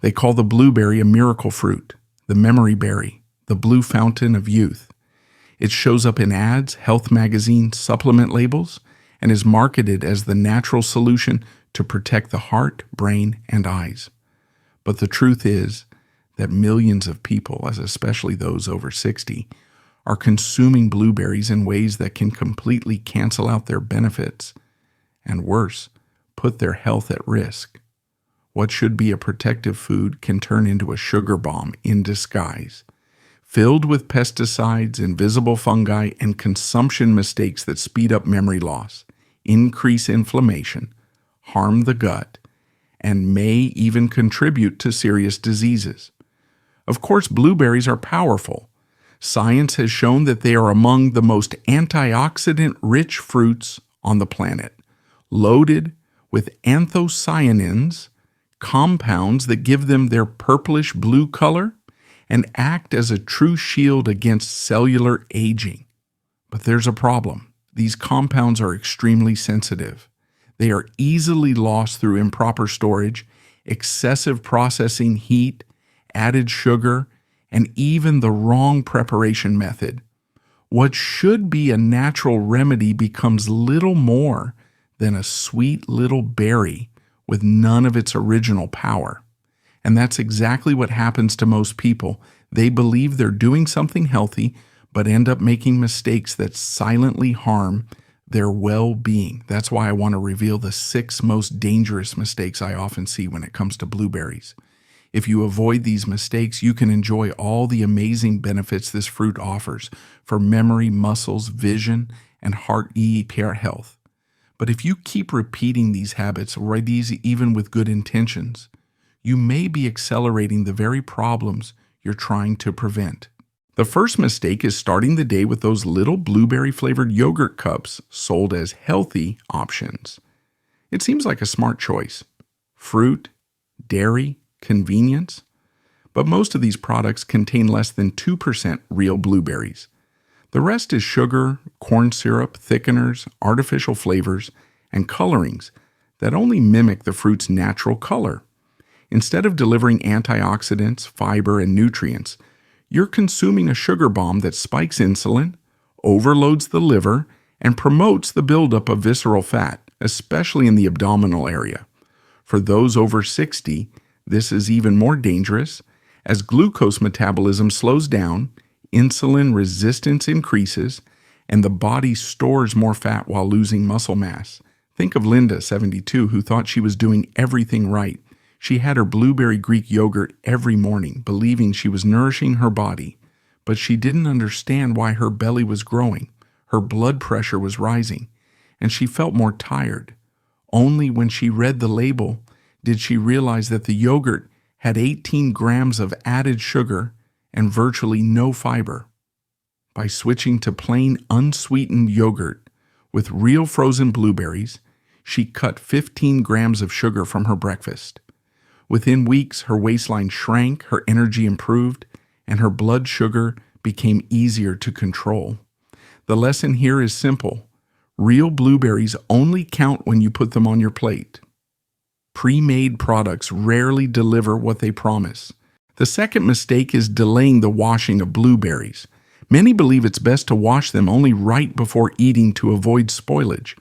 They call the blueberry a miracle fruit, the memory berry, the blue fountain of youth. It shows up in ads, health magazines, supplement labels, and is marketed as the natural solution to protect the heart, brain, and eyes. But the truth is that millions of people, especially those over 60, are consuming blueberries in ways that can completely cancel out their benefits, and worse, put their health at risk. What should be a protective food can turn into a sugar bomb in disguise, filled with pesticides, invisible fungi, and consumption mistakes that speed up memory loss, increase inflammation, harm the gut, and may even contribute to serious diseases. Of course, blueberries are powerful. Science has shown that they are among the most antioxidant-rich fruits on the planet, loaded with anthocyanins, compounds that give them their purplish-blue color and act as a true shield against cellular aging. But there's a problem. These compounds are extremely sensitive. They are easily lost through improper storage, excessive processing heat, added sugar, and even the wrong preparation method. What should be a natural remedy becomes little more than a sweet little berry with none of its original power. And that's exactly what happens to most people. They believe they're doing something healthy, but end up making mistakes that silently harm their well-being. That's why I want to reveal the 6 most dangerous mistakes I often see when it comes to blueberries. If you avoid these mistakes, you can enjoy all the amazing benefits this fruit offers for memory, muscles, vision, and heart health. But if you keep repeating these habits, or these even with good intentions, you may be accelerating the very problems you're trying to prevent. The first mistake is starting the day with those little blueberry-flavored yogurt cups sold as healthy options. It seems like a smart choice. Fruit, dairy, convenience. But most of these products contain less than 2% real blueberries. The rest is sugar, corn syrup, thickeners, artificial flavors, and colorings that only mimic the fruit's natural color. Instead of delivering antioxidants, fiber, and nutrients, you're consuming a sugar bomb that spikes insulin, overloads the liver, and promotes the buildup of visceral fat, especially in the abdominal area. For those over 60, this is even more dangerous. As glucose metabolism slows down, insulin resistance increases, and the body stores more fat while losing muscle mass. Think of Linda, 72, who thought she was doing everything right. She had her blueberry Greek yogurt every morning, believing she was nourishing her body, but she didn't understand why her belly was growing, her blood pressure was rising, and she felt more tired. Only when she read the label did she realize that the yogurt had 18 grams of added sugar and virtually no fiber. By switching to plain unsweetened yogurt with real frozen blueberries, she cut 15 grams of sugar from her breakfast. Within weeks, her waistline shrank, her energy improved, and her blood sugar became easier to control. The lesson here is simple. Real blueberries only count when you put them on your plate. Pre-made products rarely deliver what they promise. The second mistake is delaying the washing of blueberries. Many believe it's best to wash them only right before eating to avoid spoilage.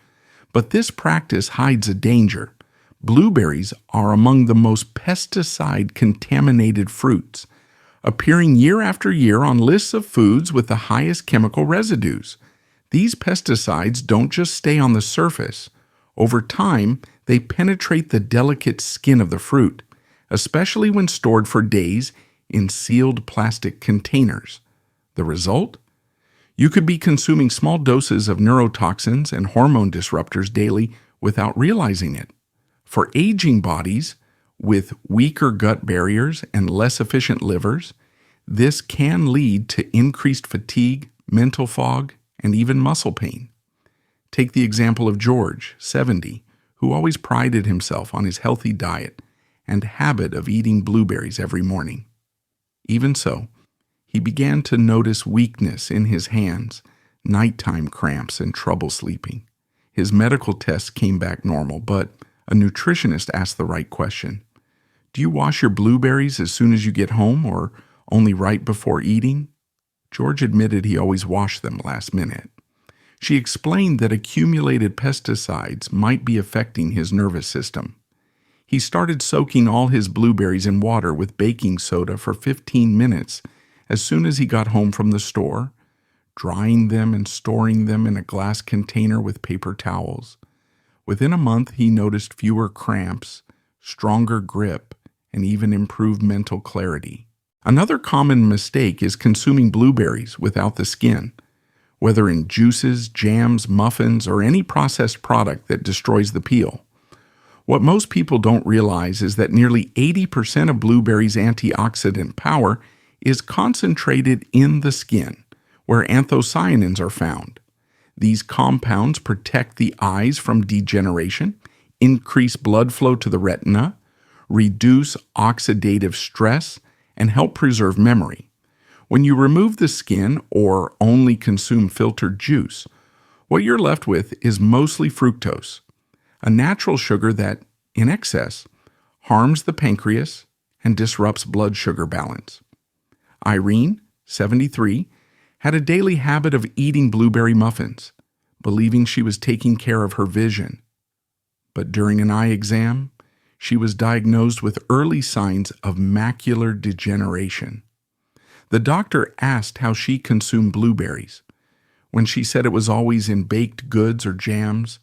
But this practice hides a danger. Blueberries are among the most pesticide-contaminated fruits, appearing year after year on lists of foods with the highest chemical residues. These pesticides don't just stay on the surface. Over time, they penetrate the delicate skin of the fruit, especially when stored for days in sealed plastic containers. The result? You could be consuming small doses of neurotoxins and hormone disruptors daily without realizing it. For aging bodies with weaker gut barriers and less efficient livers, this can lead to increased fatigue, mental fog, and even muscle pain. Take the example of George, 70, who always prided himself on his healthy diet and habit of eating blueberries every morning. Even so, he began to notice weakness in his hands, nighttime cramps, and trouble sleeping. His medical tests came back normal, but a nutritionist asked the right question. Do you wash your blueberries as soon as you get home or only right before eating? George admitted he always washed them last minute. She explained that accumulated pesticides might be affecting his nervous system. He started soaking all his blueberries in water with baking soda for 15 minutes as soon as he got home from the store, drying them and storing them in a glass container with paper towels. Within a month, he noticed fewer cramps, stronger grip, and even improved mental clarity. Another common mistake is consuming blueberries without the skin, whether in juices, jams, muffins, or any processed product that destroys the peel. What most people don't realize is that nearly 80% of blueberries' antioxidant power is concentrated in the skin, where anthocyanins are found. These compounds protect the eyes from degeneration, increase blood flow to the retina, reduce oxidative stress, and help preserve memory. When you remove the skin or only consume filtered juice, what you're left with is mostly fructose, a natural sugar that, in excess, harms the pancreas and disrupts blood sugar balance. Irene, 73, had a daily habit of eating blueberry muffins, believing she was taking care of her vision. But during an eye exam, she was diagnosed with early signs of macular degeneration. The doctor asked how she consumed blueberries. When she said it was always in baked goods or jams,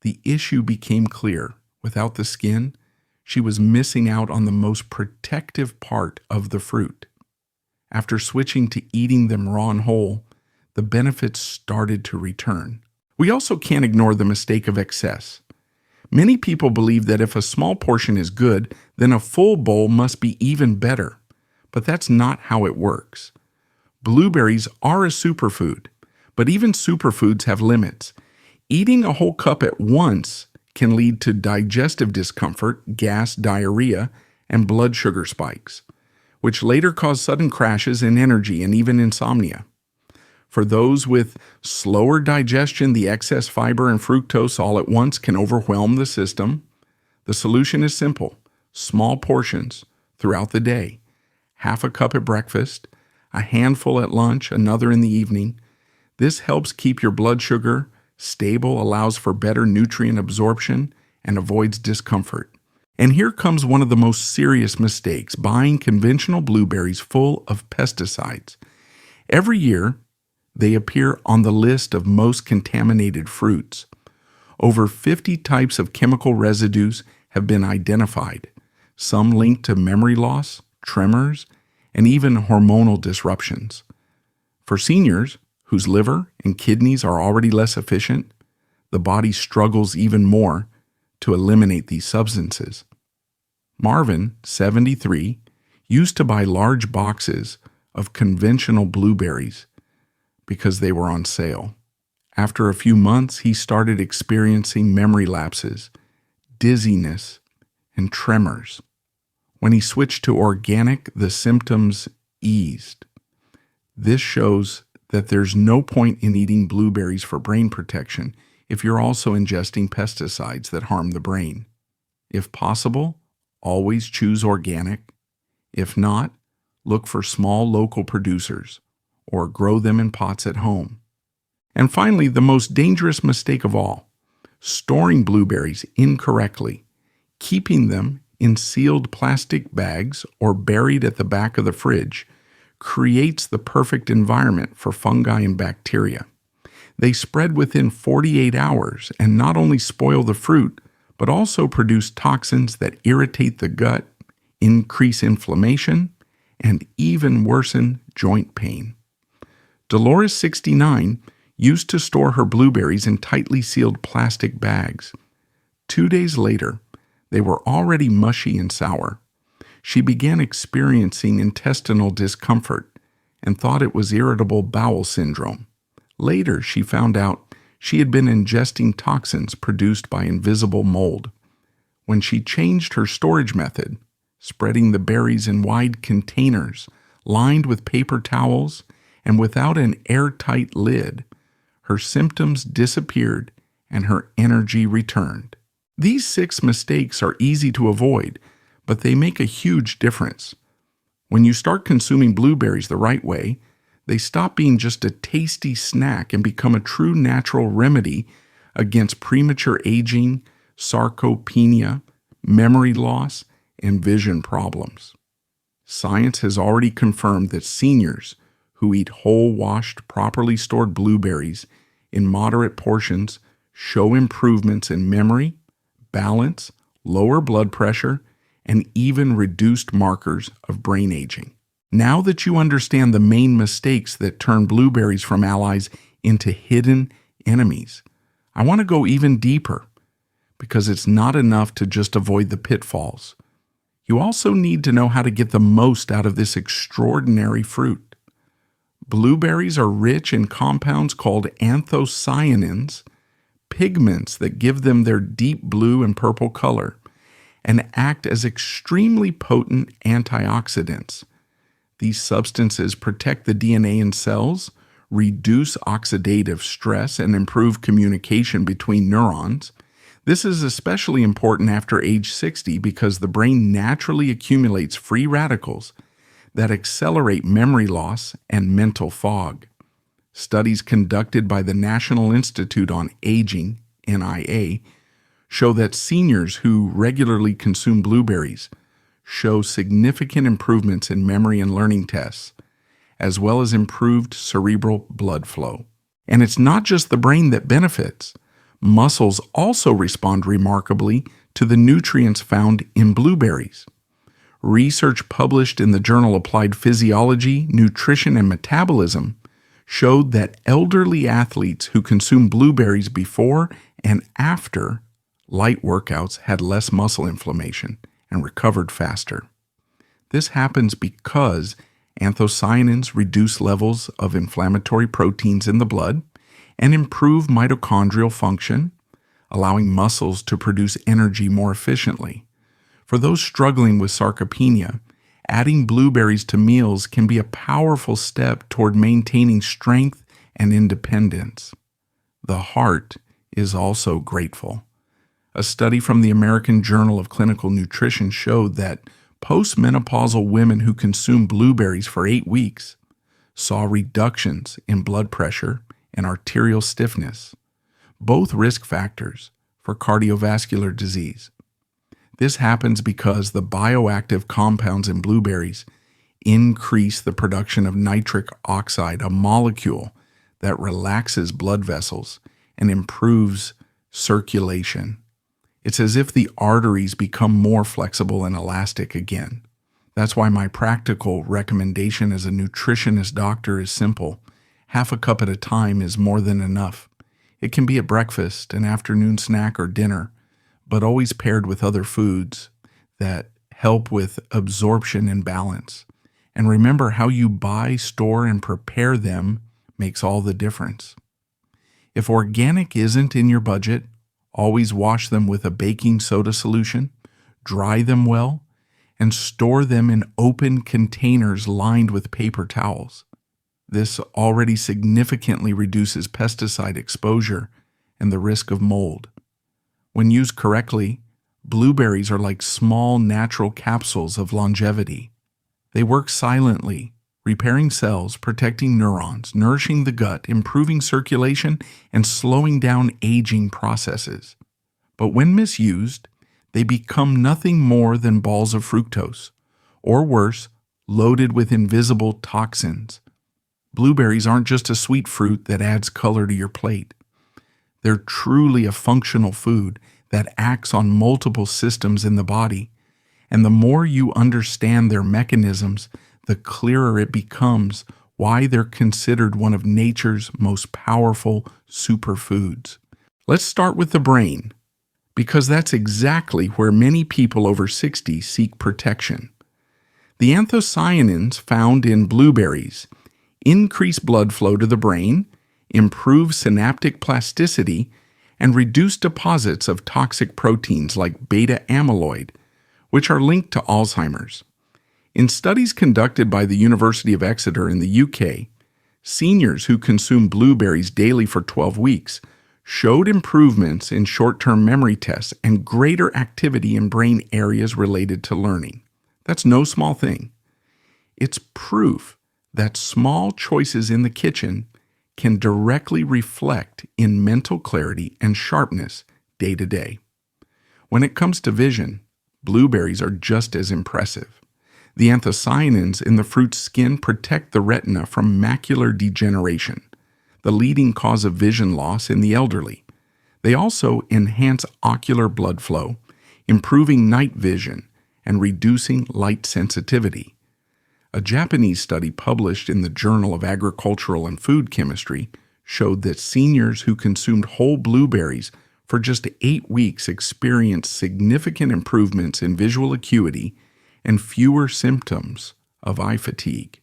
the issue became clear. Without the skin, she was missing out on the most protective part of the fruit. After switching to eating them raw and whole, the benefits started to return. We also can't ignore the mistake of excess. Many people believe that if a small portion is good, then a full bowl must be even better. But that's not how it works. Blueberries are a superfood, but even superfoods have limits. Eating a whole cup at once can lead to digestive discomfort, gas, diarrhea, and blood sugar spikes, which later cause sudden crashes in energy and even insomnia. For those with slower digestion, the excess fiber and fructose all at once can overwhelm the system. The solution is simple: small portions throughout the day. Half a cup at breakfast, a handful at lunch, another in the evening. This helps keep your blood sugar stable, allows for better nutrient absorption, and avoids discomfort. And here comes one of the most serious mistakes: buying conventional blueberries full of pesticides. Every year, they appear on the list of most contaminated fruits. Over 50 types of chemical residues have been identified, some linked to memory loss, tremors, and even hormonal disruptions. For seniors, whose liver and kidneys are already less efficient, the body struggles even more to eliminate these substances. Marvin, 73, used to buy large boxes of conventional blueberries because they were on sale. After a few months, he started experiencing memory lapses, dizziness, and tremors. When he switched to organic, the symptoms eased. This shows that there's no point in eating blueberries for brain protection if you're also ingesting pesticides that harm the brain. If possible, always choose organic. If not, look for small local producers or grow them in pots at home. And finally, the most dangerous mistake of all: storing blueberries incorrectly. Keeping them in sealed plastic bags or buried at the back of the fridge creates the perfect environment for fungi and bacteria. They spread within 48 hours and not only spoil the fruit, but also produce toxins that irritate the gut, increase inflammation, and even worsen joint pain. Dolores, 69, used to store her blueberries in tightly sealed plastic bags. 2 days later, they were already mushy and sour. She began experiencing intestinal discomfort and thought it was irritable bowel syndrome. Later, she found out she had been ingesting toxins produced by invisible mold. When she changed her storage method, spreading the berries in wide containers lined with paper towels and without an airtight lid, her symptoms disappeared and her energy returned. These 6 mistakes are easy to avoid, but they make a huge difference. When you start consuming blueberries the right way, they stop being just a tasty snack and become a true natural remedy against premature aging, sarcopenia, memory loss, and vision problems. Science has already confirmed that seniors who eat whole, washed, properly stored blueberries in moderate portions show improvements in memory, balance, lower blood pressure, and even reduced markers of brain aging. Now that you understand the main mistakes that turn blueberries from allies into hidden enemies, I want to go even deeper, because it's not enough to just avoid the pitfalls. You also need to know how to get the most out of this extraordinary fruit. Blueberries are rich in compounds called anthocyanins, pigments that give them their deep blue and purple color, and act as extremely potent antioxidants. These substances protect the DNA in cells, reduce oxidative stress, and improve communication between neurons. This is especially important after age 60 because the brain naturally accumulates free radicals that accelerate memory loss and mental fog. Studies conducted by the National Institute on Aging, NIA, show that seniors who regularly consume blueberries show significant improvements in memory and learning tests, as well as improved cerebral blood flow. And it's not just the brain that benefits. Muscles also respond remarkably to the nutrients found in blueberries. Research published in the journal Applied Physiology, Nutrition, and Metabolism showed that elderly athletes who consumed blueberries before and after light workouts had less muscle inflammation and recovered faster. This happens because anthocyanins reduce levels of inflammatory proteins in the blood and improve mitochondrial function, allowing muscles to produce energy more efficiently. For those struggling with sarcopenia, adding blueberries to meals can be a powerful step toward maintaining strength and independence. The heart is also grateful. A study from the American Journal of Clinical Nutrition showed that postmenopausal women who consumed blueberries for 8 weeks saw reductions in blood pressure and arterial stiffness, both risk factors for cardiovascular disease. This happens because the bioactive compounds in blueberries increase the production of nitric oxide, a molecule that relaxes blood vessels and improves circulation. It's as if the arteries become more flexible and elastic again. That's why my practical recommendation as a nutritionist doctor is simple. Half a cup at a time is more than enough. It can be at breakfast, an afternoon snack, or dinner, but always paired with other foods that help with absorption and balance. And remember, how you buy, store, and prepare them makes all the difference. If organic isn't in your budget, always wash them with a baking soda solution, dry them well, and store them in open containers lined with paper towels. This already significantly reduces pesticide exposure and the risk of mold. When used correctly, blueberries are like small natural capsules of longevity. They work silently, repairing cells, protecting neurons, nourishing the gut, improving circulation, and slowing down aging processes. But when misused, they become nothing more than balls of fructose, or worse, loaded with invisible toxins. Blueberries aren't just a sweet fruit that adds color to your plate. They're truly a functional food that acts on multiple systems in the body, and the more you understand their mechanisms, the clearer it becomes why they're considered one of nature's most powerful superfoods. Let's start with the brain, because that's exactly where many people over 60 seek protection. The anthocyanins found in blueberries increase blood flow to the brain, improve synaptic plasticity, and reduce deposits of toxic proteins like beta amyloid, which are linked to Alzheimer's. In studies conducted by the University of Exeter in the UK, seniors who consumed blueberries daily for 12 weeks showed improvements in short-term memory tests and greater activity in brain areas related to learning. That's no small thing. It's proof that small choices in the kitchen can directly reflect in mental clarity and sharpness day to day. When it comes to vision, blueberries are just as impressive. The anthocyanins in the fruit's skin protect the retina from macular degeneration, the leading cause of vision loss in the elderly. They also enhance ocular blood flow, improving night vision and reducing light sensitivity. A Japanese study published in the Journal of Agricultural and Food Chemistry showed that seniors who consumed whole blueberries for just 8 weeks experienced significant improvements in visual acuity and fewer symptoms of eye fatigue.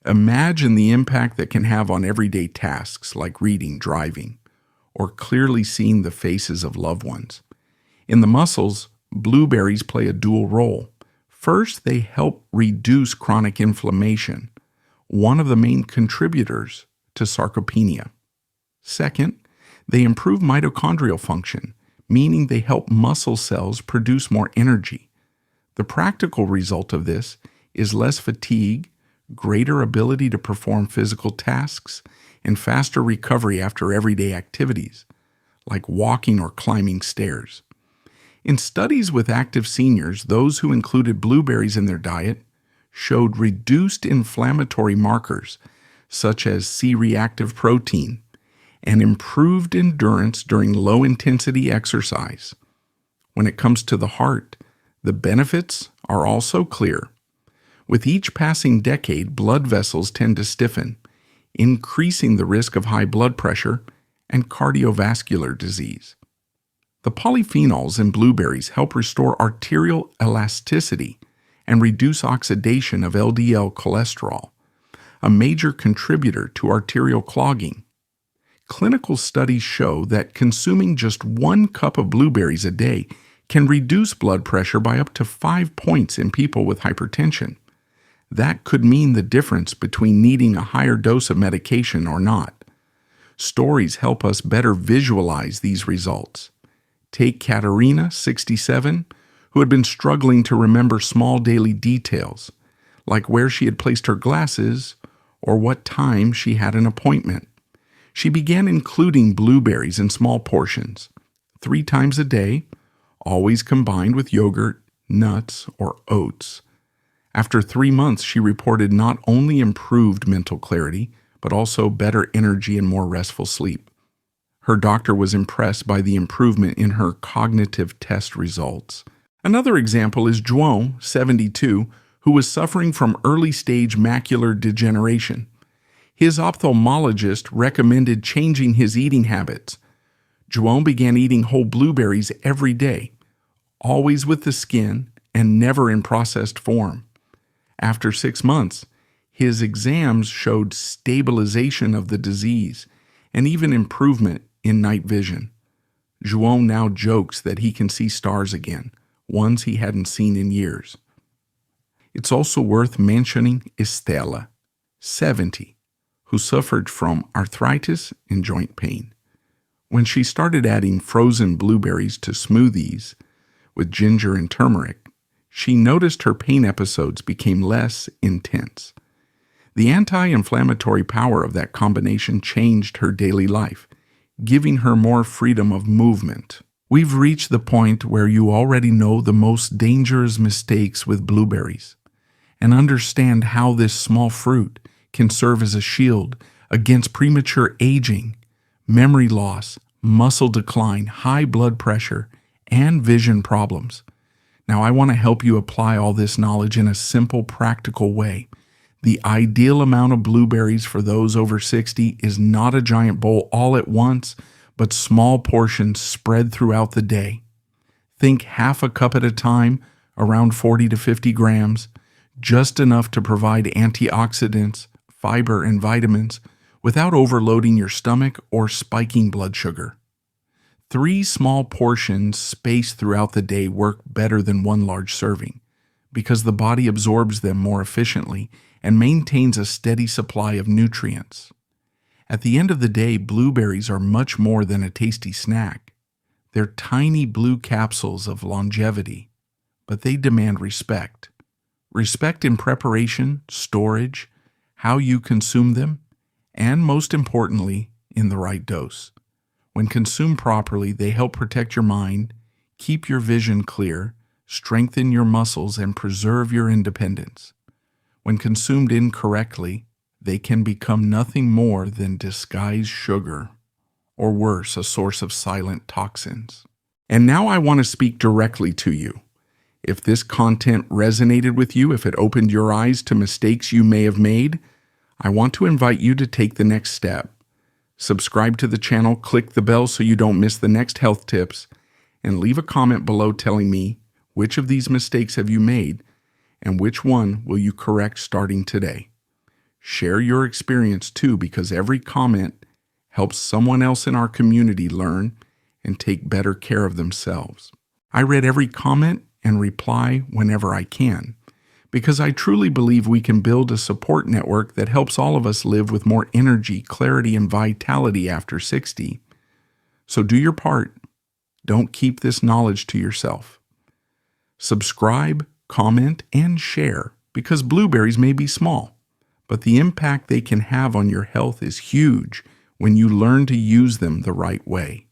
Imagine the impact that can have on everyday tasks like reading, driving, or clearly seeing the faces of loved ones. In the muscles, blueberries play a dual role. First, they help reduce chronic inflammation, one of the main contributors to sarcopenia. Second, they improve mitochondrial function, meaning they help muscle cells produce more energy. The practical result of this is less fatigue, greater ability to perform physical tasks, and faster recovery after everyday activities, like walking or climbing stairs. In studies with active seniors, those who included blueberries in their diet showed reduced inflammatory markers, such as C-reactive protein, and improved endurance during low-intensity exercise. When it comes to the heart, the benefits are also clear. With each passing decade, blood vessels tend to stiffen, increasing the risk of high blood pressure and cardiovascular disease. The polyphenols in blueberries help restore arterial elasticity and reduce oxidation of LDL cholesterol, a major contributor to arterial clogging. Clinical studies show that consuming just 1 cup of blueberries a day can reduce blood pressure by up to 5 points in people with hypertension. That could mean the difference between needing a higher dose of medication or not. Stories help us better visualize these results. Take Katerina, 67, who had been struggling to remember small daily details, like where she had placed her glasses or what time she had an appointment. She began including blueberries in small portions, 3 times a day, always combined with yogurt, nuts, or oats. After 3 months, she reported not only improved mental clarity, but also better energy and more restful sleep. Her doctor was impressed by the improvement in her cognitive test results. Another example is João, 72, who was suffering from early-stage macular degeneration. His ophthalmologist recommended changing his eating habits. João began eating whole blueberries every day, always with the skin and never in processed form. After 6 months, his exams showed stabilization of the disease and even improvement in night vision. João now jokes that he can see stars again, ones he hadn't seen in years. It's also worth mentioning Estela, 70, who suffered from arthritis and joint pain. When she started adding frozen blueberries to smoothies with ginger and turmeric, she noticed her pain episodes became less intense. The anti-inflammatory power of that combination changed her daily life, giving her more freedom of movement. We've reached the point where you already know the most dangerous mistakes with blueberries and understand how this small fruit can serve as a shield against premature aging, memory loss, muscle decline, high blood pressure, and vision problems. Now, I want to help you apply all this knowledge in a simple, practical way. The ideal amount of blueberries for those over 60 is not a giant bowl all at once, but small portions spread throughout the day. Think half a cup at a time, around 40 to 50 grams, just enough to provide antioxidants, fiber, and vitamins without overloading your stomach or spiking blood sugar. 3 small portions spaced throughout the day work better than 1 large serving because the body absorbs them more efficiently and maintains a steady supply of nutrients. At the end of the day, blueberries are much more than a tasty snack. They're tiny blue capsules of longevity, but they demand respect. Respect in preparation, storage, how you consume them, and most importantly, in the right dose. When consumed properly, they help protect your mind, keep your vision clear, strengthen your muscles, and preserve your independence. When consumed incorrectly, they can become nothing more than disguised sugar, or worse, a source of silent toxins. And now I want to speak directly to you. If this content resonated with you, if it opened your eyes to mistakes you may have made, I want to invite you to take the next step. Subscribe to the channel, click the bell so you don't miss the next health tips, and leave a comment below telling me which of these mistakes have you made and which one will you correct starting today. Share your experience too, because every comment helps someone else in our community learn and take better care of themselves. I read every comment and reply whenever I can, because I truly believe we can build a support network that helps all of us live with more energy, clarity, and vitality after 60. So do your part. Don't keep this knowledge to yourself. Subscribe, comment, and share, because blueberries may be small, but the impact they can have on your health is huge when you learn to use them the right way.